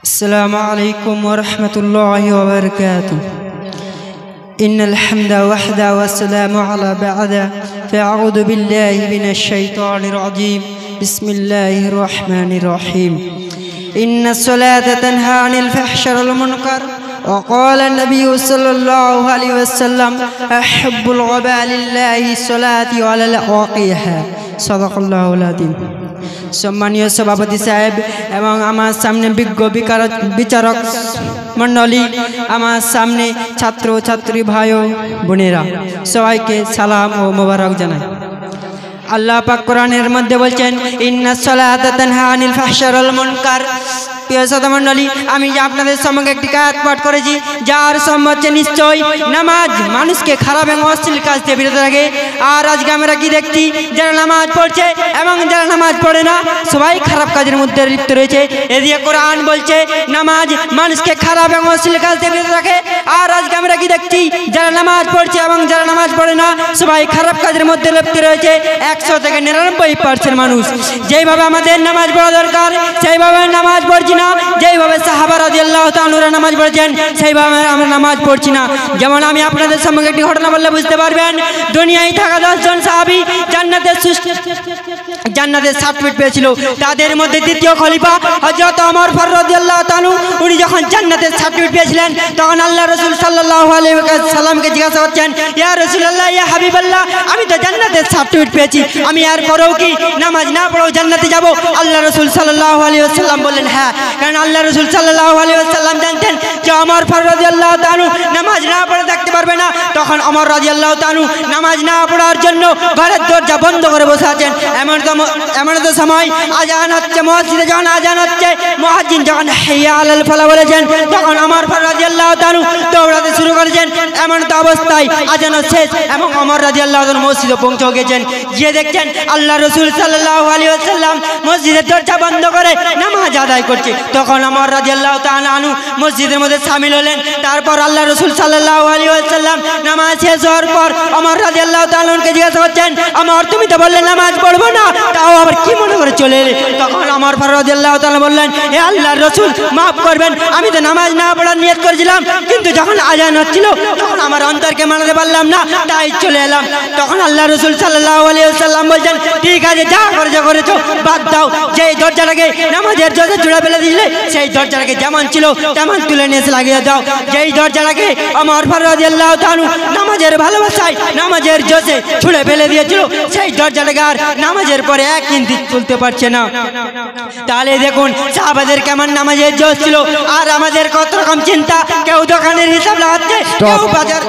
السلام عليكم ورحمة الله وبركاته. إن الحمد وحده والسلام على بعده، فأعوذ بالله من الشيطان الرجيم. بسم الله الرحمن الرحيم. إن الصلاة تنهى عن الفحشاء والمنكر، وقال النبي صلى الله عليه وسلم: أحب الغباء لله الصلاة على الواقيها. صدق الله العظيم. সম্মানীয় সভাপতি সাহেব এবং আমার সামনে বিজ্ঞ বিচারক মণ্ডলী, আমার সামনে ছাত্র ছাত্রী ভাই ও বোনেরা, সবাইকে সালাম ও মোবারক জানাই। আল্লাহ পাক কোরআনের মধ্যে বলছেন, ইন্নাস সালাতা তানহা আনিল ফাহশাই ওয়াল মুনকার। প্রিয় শ্রোতা মণ্ডলী, আমি আপনাদের সম্মুখে একটি আয়াত পাঠ করেছি, যার সম্বন্ধে নিশ্চয় নামাজ মানুষকে খারাপ এবং অশ্লীল কাজ থেকে বিরত রাখে। আর আজকে আমরা কি দেখছি, যারা নামাজ পড়ছে এবং যারা নামাজ পড়ে না, সবাই খারাপ কাজের মধ্যে লিপ্ত রয়েছে। এদিকে কোরআন বলছে নামাজ মানুষকে খারাপ এবং অশ্লীল কাজ থেকে বিরত রাখে। আর আজকে আমরা কি দেখছি, যারা নামাজ পড়ছে এবং যারা নামাজ পড়ে না, সবাই খারাপ কাজের মধ্যে লিপ্ত রয়েছে। 100 থেকে 99% মানুষ। যেইভাবে আমাদের নামাজ পড়া দরকার সেইভাবে নামাজ পড়ছি না, যেইভাবে সাহাবা রাদিয়াল্লাহু তাআলা নামাজ পড়েছেন সেইভাবে আমরা নামাজ পড়ছি না। যেমন আমি আপনাদের সামনে একটি ঘটনা বললে বুঝতে পারবেন। দুনিয়ায় থাকা 10 জন সাহাবী জান্নাতের সার্টিফিকেট পেয়েছিল। তাদের মধ্যে দ্বিতীয় খলিফা হযরত ওমর ফারুক রাদিয়াল্লাহু তাআলা, উনি যখন জান্নাতের সার্টিফিকেট পেয়েছিলেন তখন আল্লাহ রাসূল সাল্লাল্লাহু আলাইহি ওয়াসাল্লামকে জিজ্ঞাসা করছেন, ইয়া রাসূলুল্লাহ, ইয়া হাবিবাল্লাহ, আমি তো জান্নাতের সার্টিফিকেট পেয়েছি, আমি আর পরেও কি নামাজ না পড়েও জান্নাতে যাব? আল্লাহ রাসূল সাল্লাল্লাহু আলাইহি ওয়াসাল্লাম বললেন, হ্যাঁ, কারণ আল্লাহ রাসূল সাল্লাল্লাহু আলাইহি ওয়াসাল্লাম জানতেন যে ওমর ফারুক রাদিয়াল্লাহু তাআলা নামাজ না পড়ে থাকতে পারবে না। তখন ওমর রাদিয়াল্লাহু তাআলা নামাজ না পড়ার জন্য ঘরের দরজা বন্ধ করে বসে আছেন। এমন তো সময় আজান হচ্ছে, মসজিদে যখন আজান হচ্ছে, মুয়াজ্জিন যখন হাইয়া আলাল ফালাহ বলেছেন, তখন ওমর ফারুক রাদিয়াল্লাহু তাআলা দৌড়াতে শুরু করেছেন। এমন তো অবস্থায় আজান শেষ এবং ওমর রাদিয়াল্লাহু তাআলা মসজিদে পৌঁছে গেছেন। গিয়ে দেখছেন আল্লাহ রাসূল সাল্লাল্লাহু আলাইহি ওয়াসাল্লাম মসজিদের দরজা বন্ধ করে নামাজ আদায় করছে। তখন ওমর রাদিয়াল্লাহু তাআলা আনহু মসজিদের মধ্যে শামিল হলেন। তারপর আল্লাহ রাসূল সাল্লাল্লাহু আলাইহি ওয়াসাল্লাম নামাজ শেষ হওয়ার পর ওমর রাদিয়াল্লাহু তাআলা আনহুকে জিজ্ঞাসা করছেন, ওমর, তুমি তো বললে নামাজ পড়বো না, তাও আবার কি মনে করে চলে এলে? তখন ওমর ফারুক রাদিয়াল্লাহু তাআলা বললেন, হে আল্লাহর রাসূল, মাফ করবেন, আমি তো নামাজ না পড়ার নিয়ত করেছিলাম, কিন্তু যখন আজান হচ্ছিল তখন আমার অন্তরকে মানাতে পারলাম না, তাই চলে এলাম। তখন আল্লাহ রাসূল সাল্লাল্লাহু আলাইহি ওয়াসাল্লাম বলছেন, ঠিক আছে, যা করেছো বাদ দাও। যেই দরজাটাকে নামাজের জোরে জুড়ে ফেলে দিলে সেই দরজাটাকে যেমন ছিল তেমন তুলে নিয়ে এসে লাগিয়ে দাও। যেই দরজাটাকে ওমর ফারুক রাদিয়াল্লাহু তাআলা নামাজের ভালোবাসায় নামাজের জোরে ছুঁড়ে ফেলে দিয়েছিল, সেই দরজাটাকে আর নামাজের পরে 1 ইঞ্চি তুলতে পারছে না। তাহলে দেখুন সাহাবাদের কেমন নামাজের জোশ ছিল, আর আমাদের কত রকম চিন্তা। কেউ দোকানের হিসাব লাগাচ্ছে, কেউ বাজার